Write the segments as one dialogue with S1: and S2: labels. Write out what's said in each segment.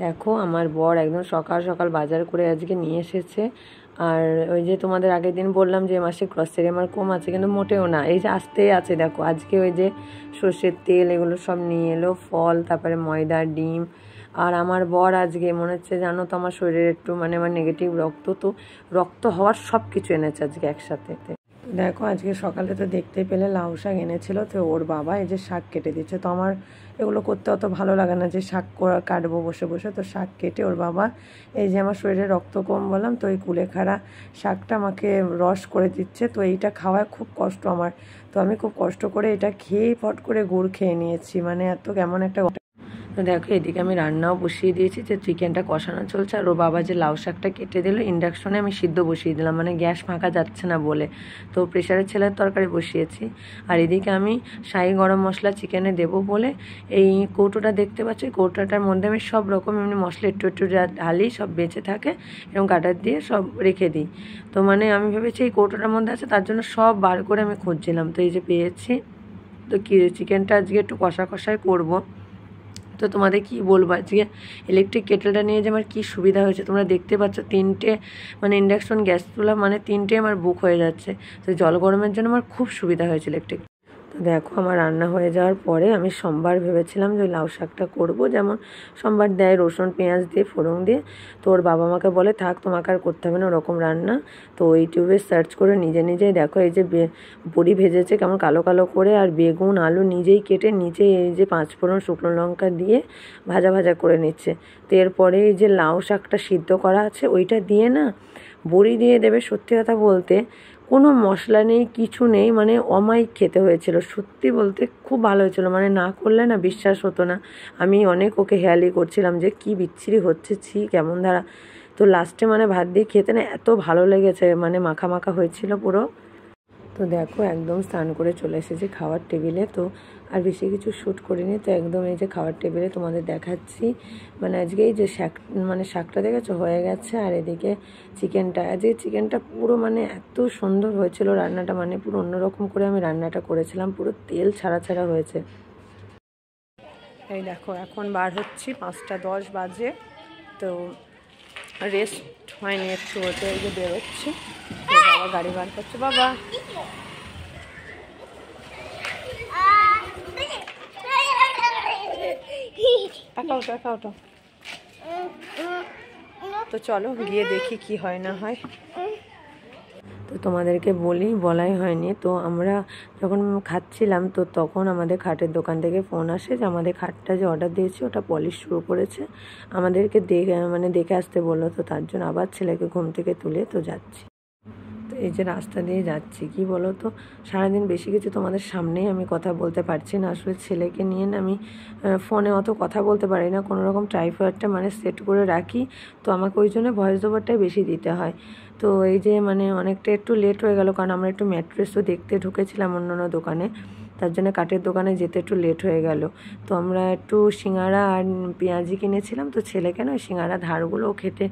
S1: দেখো আমার বর একদম সকাল সকাল বাজার করে আজকে নিয়ে এসেছে। আর ওই যে তোমাদের আগের দিন বললাম যে মাসে গ্রসারি আমার কম আছে, কিন্তু মোটেও না, এই যে আসতেই আছে। দেখো আজকে ওই যে সর্ষের তেল এগুলো সব নিয়ে এলো, ফল, তারপরে ময়দা, ডিম। আর আমার বর আজকে মনে হচ্ছে জানো তো আমার শরীরে একটু আমার নেগেটিভ রক্ত, তো রক্ত হওয়ার সব কিছু এনেছে আজকে একসাথে। দেখো আজকে সকালে তো দেখতে পেলে লাউ শাক এনেছিল, তো ওর বাবা এই যে শাক কেটে দিচ্ছে। তো আমার এগুলো করতে অত ভালো লাগে না যে শাক কাটবো বসে বসে, তো শাক কেটে ওর বাবা এই যে আমার শরীরে রক্ত কম বললাম, তো এই কুলেখাড়া শাকটা আমাকে রস করে দিচ্ছে। তো এইটা খাওয়ায় খুব কষ্ট আমার, তো আমি খুব কষ্ট করে এটা খেয়েই ফট করে গুড় খেয়ে নিয়েছি, এত কেমন একটা। তো দেখো এদিকে আমি রান্নাও বসিয়ে দিয়েছি, যে চিকেনটা কষানো চলছে। আর ও বাবা যে লাউ শাকটা কেটে দিল ইন্ডাকশনে, আমি সিদ্ধ বসিয়ে দিলাম, গ্যাস ফাঁকা যাচ্ছে না বলে। তো প্রেশারের ছেলের তরকারি বসিয়েছি। আর এদিকে আমি শাহি গরম মশলা চিকেনে দেবো বলে এই কৌটোটা দেখতে পাচ্ছি, কৌটোটার মধ্যে আমি সব রকম এমনি মশলা একটু একটু ঢালি, সব বেঁচে থাকে এরকম কাটার দিয়ে সব রেখে দিই। তো আমি ভেবেছি এই কৌটোটার মধ্যে আছে, তার জন্য সব বার করে আমি খুঁজছিলাম, তো এই যে পেয়েছি। তো চিকেনটা আজকে একটু কষা কষাই করবো। তো তোমাদের কি বলবো, আজকে ইলেকট্রিক কেটেলটা নিয়ে যে আমার কী সুবিধা হয়েছে তোমরা দেখতে পাচ্ছ। 3টে ইন্ডাকশন গ্যাস চুলা 3টে আমার বুক হয়ে যাচ্ছে। তো জল গরমের জন্য আমার খুব সুবিধা হয়েছে ইলেকট্রিক। তো দেখো আমার রান্না হয়ে যাওয়ার পরে আমি সোমবার ভেবেছিলাম যে লাউ শাকটা করবো, যেমন সোমবার দেয় রসুন পেঁয়াজ দিয়ে ফোড়ন দিয়ে। তো ওর বাবা মাকে বলে থাক তোমাকে আর করতে হবে না ওরকম রান্না। তো ইউটিউবে সার্চ করে নিজে নিজেই দেখো এই যে বড়ি ভেজেছে কেমন কালো কালো করে, আর বেগুন আলু নিজেই কেটে নিজেই এই যে 5 ফোড়ন শুকনো লঙ্কা দিয়ে ভাজা ভাজা করে নিচ্ছে। তো এরপরে এই যে লাউ শাকটা সিদ্ধ করা আছে ওইটা দিয়ে বড়ি দিয়ে দেবে। সত্যি কথা বলতে কোনো মশলা নেই, কিছু নেই, অমায়িক খেতে হয়েছিল। সত্যি বলতে খুব ভালো হয়েছিল, না করলে না বিশ্বাস হতো না। আমি অনেক ওকে হেয়ালি করছিলাম যে কি বিচ্ছিরি হচ্ছে, ছি কেমন ধারা। তো লাস্টে ভাত দিয়ে খেতে না এত ভালো লেগেছে, মাখা মাখা হয়েছিল পুরো। তো দেখো একদম স্নান করে চলে এসেছি খাওয়ার টেবিলে। তো আর বেশি কিছু শ্যুট করিনি, তো একদম এই যে খাওয়ার টেবিলে তোমাদের দেখাচ্ছি। আজকে এই যে শাকটা দেখেছো হয়ে গেছে। আর এদিকে চিকেনটা, আজকে চিকেনটা পুরো এত সুন্দর হয়েছিল রান্নাটা, পুরো অন্যরকম করে আমি রান্নাটা করেছিলাম, পুরো তেল ছাড়া ছাড়া হয়েছে। এই দেখো এখন বার হচ্ছি, 5টা 10 বাজে। তো রেস্ট হয়নি একটু, হতে এই যে বেরোচ্ছি। বাবা গাড়ি বার করছে, বাবা একা। তো চলো গিয়ে দেখি কি হয় না হয়। তো তোমাদেরকে বলাই হয়নি, তো আমরা যখন খাচ্ছিলাম তো তখন আমাদের খাটের দোকান থেকে ফোন আসে যে আমাদের খাটটা যে অর্ডার দিয়েছি ওটা পলিশ শুরু করেছে, আমাদেরকে দেখে আসতে বললো। তো তার জন্য আবার ছেলেকে ঘুম থেকে তুলে তো যাচ্ছি। তো এই যে রাস্তা দিয়ে যাচ্ছি, কি বলো তো সারাদিন বেশি কিছু তোমাদের সামনেই আমি কথা বলতে পারছি না। আসলে ছেলেকে নিয়ে আমি ফোনে অত কথা বলতে পারি না, কোনো রকম ট্রাইপডটা সেট করে রাখি। তো আমাকে ওই জন্য ভয়েস ওভারটাই বেশি দিতে হয়। তো এই যে অনেকটা একটু লেট হয়ে গেল, কারণ আমরা একটু ম্যাট্রেসও দেখতে ঢুকেছিলাম অন্য দোকানে, তার জন্য কাঠের দোকানে যেতে একটু লেট হয়ে গেল। তো আমরা একটু সিঙ্গাড়া আর পেঁয়াজি কিনেছিলাম। তো ছেলেকে ওই সিঙ্গাড়া ধারগুলো খেতে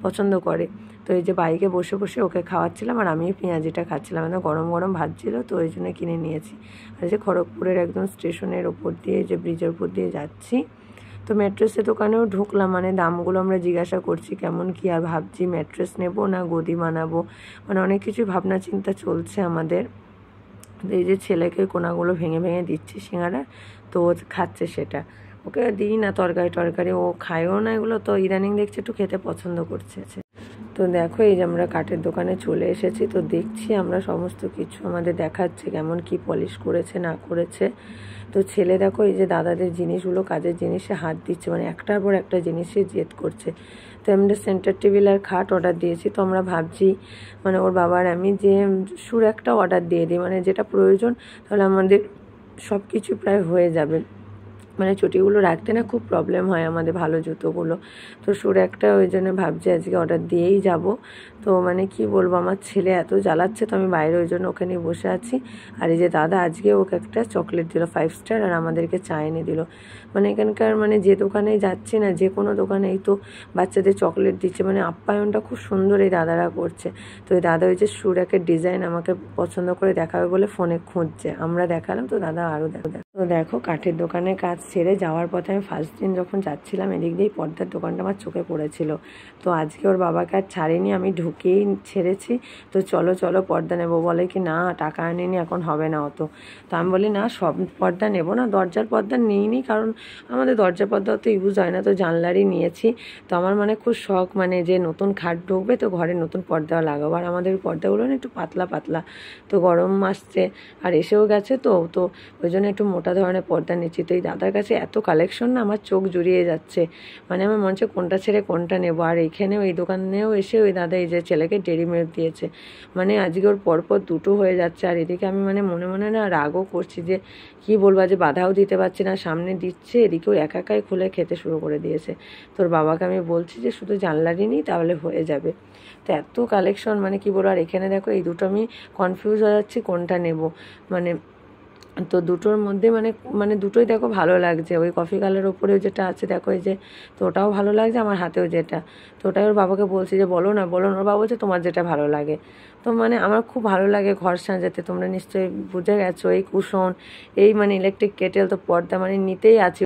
S1: পছন্দ করে। তো এই যে বাইকে বসে বসে ওকে খাওয়াচ্ছিলাম, আর আমি পেঁয়াজিটা খাচ্ছিলাম। গরম গরম ভাত ছিল, তো ওই জন্য কিনে নিয়েছি। আর যে খড়গপুরের একদম স্টেশনের ওপর দিয়ে যে ব্রিজের উপর দিয়ে যাচ্ছি। তো ম্যাট্রেসের দোকানেও ঢুকলাম, দামগুলো আমরা জিজ্ঞাসা করছি কেমন কি, আর ভাবছি ম্যাট্রেস নেব না গদি বানাবো, অনেক কিছুই ভাবনা চিন্তা চলছে আমাদের। এই যে ছেলেকে কোনাগুলো ভেঙে ভেঙে দিচ্ছি সিঙ্গারা, তো ও খাচ্ছে সেটা। ওকে দিই না তরকারি, ও খায়ও না এগুলো, তো ইদানিং দেখছি একটু খেতে পছন্দ করছে। তো দেখো এই যে আমরা কাঠের দোকানে চলে এসেছি। তো দেখছি আমরা সমস্ত কিছু আমাদের দেখাচ্ছে কেমন কি পলিশ করেছে না করেছে। তো ছেলে দেখো এই যে দাদাদের জিনিসগুলো কাজের জিনিসে হাত দিচ্ছে, একটার পর একটা জিনিসে জেদ করছে। তো আমরা সেন্টার টেবিল আর খাট অর্ডার দিয়েছি। তো আমরা ভাবছি ওর বাবার আমি যে সুর একটা অর্ডার দিয়ে দিই, যেটা প্রয়োজন, তাহলে আমাদের সব কিছু প্রায় হয়ে যাবে। চটিগুলো রাখতে না খুব প্রবলেম হয় আমাদের, ভালো জুতোগুলো। তো সুর একটা ওই জন্য ভাবছি আজকে অর্ডার দিয়েই যাব। তো কি বলবো, আমার ছেলে এত জ্বালাচ্ছে, তো আমি বাইরে ওই জন্য ওখানে বসে আছি। আর এই যে দাদা আজকে ওকে একটা চকলেট দিল 5 স্টার, আর আমাদেরকে চা এনে দিল। মানে এখানকার মানে যে দোকানে যাচ্ছি না, যে কোনো দোকানে এই তো বাচ্চাদের চকলেট দিচ্ছে, মানে আপ্যায়নটা খুব সুন্দর এই দাদারা করছে। তো এই দাদা ওই যে সুরাকের ডিজাইন আমাকে পছন্দ করে দেখাবে বলে ফোনে খুঁজছে, আমরা দেখালাম, তো দাদা আরও দেখো। তো দেখো কাঠের দোকানে কাজ ছেড়ে যাওয়ার পথে আমি ফার্স্ট দিন যখন যাচ্ছিলাম এদিক দিয়েই পর্দার দোকানটা আমার চোখে পড়েছিল। তো আজকে ওর বাবাকে আর ছাড়িনি, আমি ঢুকেই ছেড়েছি। তো চলো চলো পর্দা নেবো, বলে কি না টাকা আনিনি, এখন হবে না অত। তো আমি বলি না সব পর্দা নেবো না, দরজার পর্দা নিইনি, কারণ আমাদের দরজার পর্দা অত ইউজ হয় না, তো জানলারই নিয়েছি। তো আমার মানে খুব শখ মানে যে নতুন খাট ঢুকবে তো ঘরে নতুন পর্দা লাগাবো, আর আমাদের পর্দাগুলো না একটু পাতলা পাতলা, তো গরম আসছে আর এসেও গেছে, তো তো ওই জন্য একটু মোটা ধরনের পর্দা নিচ্ছি। তো এই দাদার কাছে এত কালেকশন না আমার চোখ জুড়িয়ে যাচ্ছে, মানে আমার মনে হচ্ছে কোনটা ছেড়ে কোনটা নেবো। আর এইখানেও এই দোকানেও এসে ওই দাদা এই যে ছেলেকে ডেরি মিল্ক দিয়েছে, মানে আজকে ওর পরপর দুটো হয়ে যাচ্ছে। আর এদিকে আমি মানে মনে মনে না রাগও করছি যে কি বলবো, যে বাধাও দিতে পারছি না, সামনে দিচ্ছে এদিকেও একাই খুলে খেতে শুরু করে দিয়েছে। তোর বাবাকে আমি বলছি যে শুধু জানলারই নিই তাহলে হয়ে যাবে। তো এত কালেকশন মানে কি বলবো। আর এখানে দেখো এই দুটো আমি কনফিউজ হয়ে যাচ্ছি কোনটা নেব, মানে তো দুটোর মধ্যে মানে মানে দুটোই দেখো ভালো লাগছে। ওই কফি কালার ওপরেও যেটা আছে দেখো এই যে, তো ওটাও ভালো লাগছে, আমার হাতেও যেটা, তো ওটাই ওর বাবাকে বলছি যে বলো না বলো না, ওর বাবা বলছে তোমার যেটা ভালো লাগে। তো মানে আমার খুব ভালো লাগে ঘর সাজাতে, তোমরা নিশ্চয়ই বুঝে গেছো, এই কুশন, এই মানে ইলেকট্রিক কেটেল, তো পর্দা মানে নিতেই আছে।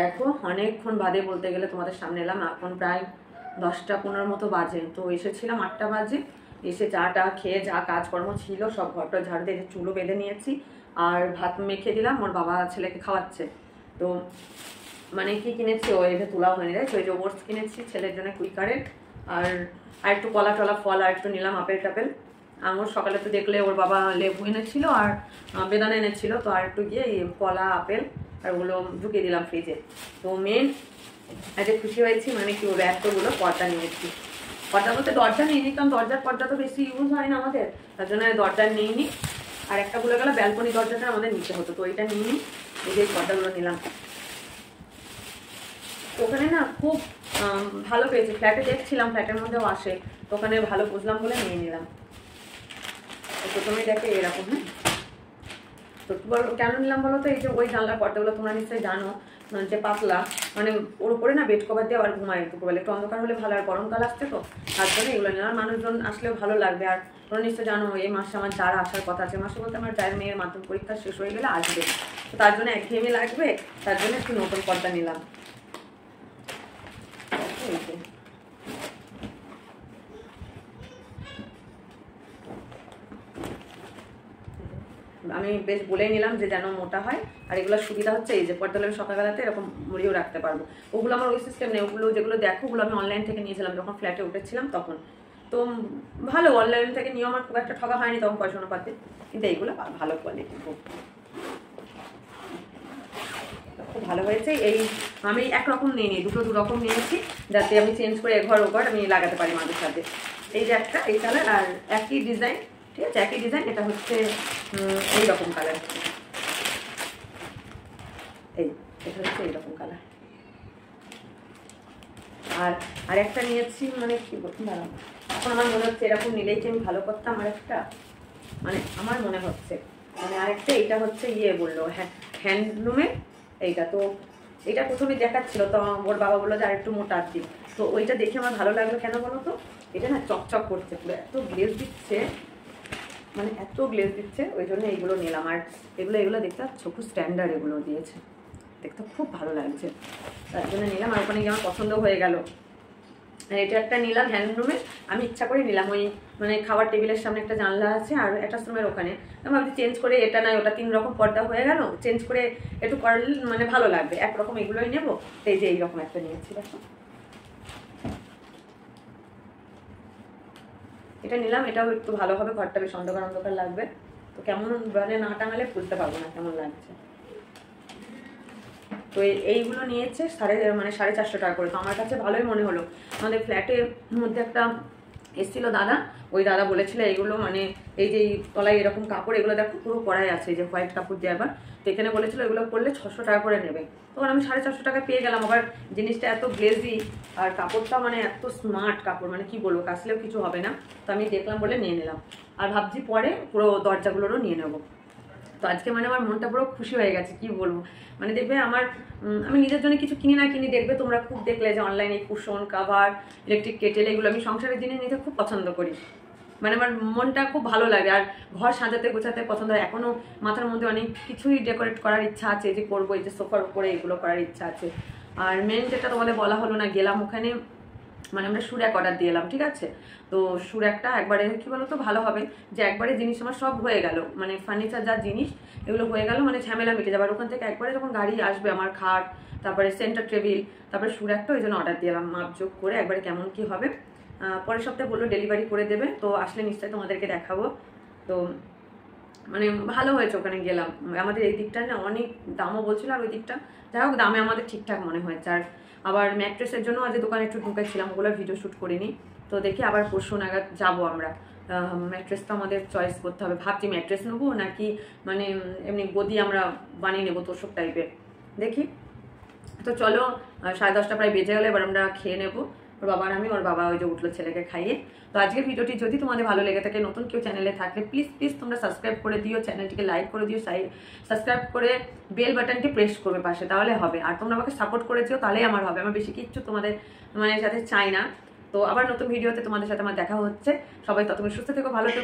S1: দেখো অনেকক্ষণ বাদে বলতে গেলে তোমাদের সামনে এলাম, এখন প্রায় 10টা 15 মতো বাজে। তো এসেছিলাম 8টা বাজে, এসে চাটা খেয়ে যা কাজকর্ম ছিল সব ঘরটা ঝাড়ু দিয়ে চুলো বেঁধে নিয়েছি, আর ভাত মেখে দিলাম, ওর বাবা ছেলেকে খাওয়াচ্ছে। তো মানে কি কিনেছি, ও এটা তোলাও হয়নি, তাই তো ওই যে ওটস কিনেছি ছেলের জন্য কুইকারের, আর একটু কলা টলা ফল আর একটু নিলাম, আপেল টাপেল আঙুর। সকালে তো দেখলে ওর বাবা লেবু এনেছিল আর বেদানা এনেছিল, তো আর একটু গিয়ে কলা আপেল আর ওগুলো ঢুকিয়ে দিলাম ফ্রিজে। তো মেন আজকে খুশি হয়েছি, মানে কি ওর এতগুলো পর্দা নিয়েছি। পর্দা বলতে দরজা নিইনি, কারণ দরজার পর্দা তো বেশি ইউজ হয় না আমাদের, তার জন্য দরজা নিইনি। আর একটা বলে গেল ব্যালকনি দরজাটা আমাদের নিতে হতো, তো ওইটা নিইনি, এই যে পর্দাগুলো নিলাম। ওখানে না খুব ভালো পেয়েছি, ফ্ল্যাটে দেখছিলাম ফ্ল্যাটের মধ্যেও আসে, তো ওখানে ভালো বুঝলাম বলে নিয়ে নিলাম। প্রথমেই দেখে এরকম, হ্যাঁ তো কেন নিলাম বলো তো, এই যে ওই জানলার পর্দাগুলো তোমরা নিশ্চয়ই জানো যে পাতলা, মানে ওর উপরে না বেড কভার দিয়ে আবার ঘুমায় দুপুরবেলা, একটু অন্ধকার হলে ভালো, আর গরমকাল আসছে তো তার জন্য এগুলো নিলাম। আর মানুষজন আসলেও ভালো লাগবে। আর তোমরা নিশ্চয়ই জানো এই মাসে আমার যারা আসার কথা আছে, মাসে বলতে আমার যার মেয়ের মাধ্যমিক পরীক্ষা শেষ হয়ে গেলে আসবে, তো তার জন্য একঘেয়েমি লাগবে, তার জন্য একটু নতুন পর্দা নিলাম। আমি বেশ বলেই নিলাম যে যেন মোটা হয়। আর এগুলোর সুবিধা হচ্ছে এই যে পর্দাগুলো আমি সকালবেলাতে এরকম মুড়িও রাখতে পারবো। ওগুলো আমার ওই সিস্টেম নেই, ওগুলো যেগুলো দেখো ওগুলো আমি অনলাইন থেকে নিয়েছিলাম যখন ফ্ল্যাটে উঠেছিলাম তখন। তো ভালো, অনলাইন থেকে নিয়েও আমার খুব একটা ঠকা হয়নি তখন পয়সা পাতে, কিন্তু এইগুলো ভালো কোয়ালিটি, খুব ভালো হয়েছে। এই আমি একরকম নিয়ে দুটো দুরকম নিয়েছি, যাতে আমি চেঞ্জ করে এঘর ওঘর আমি লাগাতে পারি মাঝে সাথে। এই যে একটা এই কালার আর একই ডিজাইন, ঠিক আছে, একই ডিজাইন। এটা হচ্ছে এইরকম কালার, এটা হচ্ছে এইরকম কালার। আর একটা নিয়েছি, মানে কি বলুন দাঁড়াও, এখন আমার মনে হচ্ছে এরকম নিলেই কি আমি ভালো করতাম। আর একটা মানে আমার মনে হচ্ছে মানে আরেকটা, এইটা হচ্ছে বললো হ্যান্ডলুমে এইটা। তো এটা প্রথমে দেখাচ্ছিল, তো ওর বাবা বললো যে আর একটু মোটা দিই। তো ওইটা দেখে আমার ভালো লাগলো, কেন বলো তো, এটা না চকচক করছে পুরো, এত গ্লেজ দিচ্ছে, মানে এত গ্লেজ দিচ্ছে, ওই জন্য এইগুলো নিলাম। আর এগুলো দেখতে খুব স্ট্যান্ডার্ড এগুলো দিয়েছে, দেখতে খুব ভালো লাগছে, তার জন্য নিলাম। আর ওখানে গিয়ে আমার পছন্দ হয়ে গেল। এটা একটা নিলাম হ্যান্ডলুমে, আমি ইচ্ছা করে নিলাম, ওই মানে খাবার টেবিলের সামনে একটা জানলা আছে আর একটা রুমের ওখানে, আমি ভাবছি চেঞ্জ করে এটা নয় ওটা 3 রকম পর্দা হয়ে গেল, চেঞ্জ করে একটু করলে মানে ভালো লাগবে, একরকম এগুলোই নেবো। এই যে এইরকম একটা নিয়েছি, দেখো এটা নিলাম, এটাও একটু ভালো হবে, ঘরটা বেশ অন্ধকার অন্ধকার লাগবে। তো কেমন মানে না টাঙালে বুঝতে পারবো না কেমন লাগছে। তো এইগুলো নিয়েছে 450 টাকা করে। তো আমার কাছে ভালোই মনে হলো। আমাদের ফ্ল্যাটের মধ্যে একটা এসেছিল দাদা, ওই দাদা বলেছিল এইগুলো মানে এই যে তলায় এরকম কাপড়, এগুলো দেখো পুরো করাই আছে, এই যে হোয়াইট কাপড় দিয়ে। আবার তো এখানে বলেছিল এগুলো করলে 600 টাকা করে নেবে। তখন আমি 450 টাকা পেয়ে গেলাম। আবার জিনিসটা এত গ্লেজি আর কাপড়টা মানে এত স্মার্ট কাপড়, মানে কি বলবো, কাচলেও কিছু হবে না। তো আমি দেখলাম বলে নিয়ে নিলাম। আর ভাবছি পরে পুরো দরজাগুলোরও নিয়ে নেবো। তো আজকে মানে আমার মনটা পুরো খুশি হয়ে গেছে, কি বলবো। মানে দেখবে আমি নিজের জন্য কিছু কিনি না কিনি, দেখবে তোমরা খুব দেখলে যে অনলাইনে কুশন কাভার ইলেকট্রিক কেটেল এগুলো আমি সংসারের জিনিস নিতে খুব পছন্দ করি, মানে আমার মনটা খুব ভালো লাগে। আর ঘর সাজাতে গোছাতে পছন্দ হয়। এখনো মাথার মধ্যে অনেক কিছুই ডেকোরেট করার ইচ্ছা আছে, যে করবো, এই যে সোফার উপরে এগুলো করার ইচ্ছা আছে। আর মেন যেটা তোমাদের বলা হলো না, গেলাম ওখানে, মানে আমরা সুর এক অর্ডার দিয়ে এলাম, ঠিক আছে। তো সুর একটা একবারে কি বলতো ভালো হবে, যে একবারে জিনিস আমার সব হয়ে গেল, মানে ফার্নিচার যা জিনিস এগুলো হয়ে গেল, মানে ঝামেলা মিটে যাবে। আর ওখান থেকে একবারে যখন গাড়ি আসবে আমার খাট, তারপরে সেন্টার টেবিল, তারপরে সুর একটা, ওই জন্য অর্ডার দিয়ে এলাম মাপযোগ করে একবারে কেমন কি হবে। পরের সপ্তাহে বললো ডেলিভারি করে দেবে, তো আসলে নিশ্চয়ই তোমাদেরকে দেখাবো। তো মানে ভালো হয়েছে, ওখানে গেলাম। আমাদের এই দিকটা না অনেক দামও বলছিল, আর ওই দিকটা যাই হোক দামে আমাদের ঠিকঠাক মনে হয়েছে। আর আবার ম্যাট্রেসের জন্য আজ দোকানে একটু ঢুকেছিলাম, ওগুলো ভিডিও শ্যুট করিনি। তো দেখি আবার পরশু নাগাদ যাবো আমরা। ম্যাট্রেসটা আমাদের চয়েস করতে হবে, ভাবছি ম্যাট্রেস নেবো নাকি মানে এমনি গদি আমরা বানিয়ে নেবো তোষক টাইপের, দেখি। তো চলো 10:30 প্রায় বেজে গেলে এবার আমরা খেয়ে নেবো, ওর বাবা আর আমি। ওর বাবা ওই যে উঠলো ছেলেকে খাইয়ে। তো আজকের ভিডিওটি যদি তোমাদের ভালো লেগে থাকে, নতুন কেউ চ্যানেলে থাকলে প্লিজ তোমরা সাবস্ক্রাইব করে দিও, চ্যানেলটিকে লাইক করে দিও, সাবস্ক্রাইব করে বেল বাটনটি প্রেস করবে পাশে, তাহলে হবে। আর তোমরা আমাকে সাপোর্ট করেছো তাহলেই আমার হবে, আমার বেশি কিচ্ছু তোমাদের মানে সাথে চাই না। তো আবার নতুন ভিডিওতে তোমাদের সাথে আমার দেখা হচ্ছে। সবাই ততক্ষণ সুস্থ থেকো, ভালো থেকো।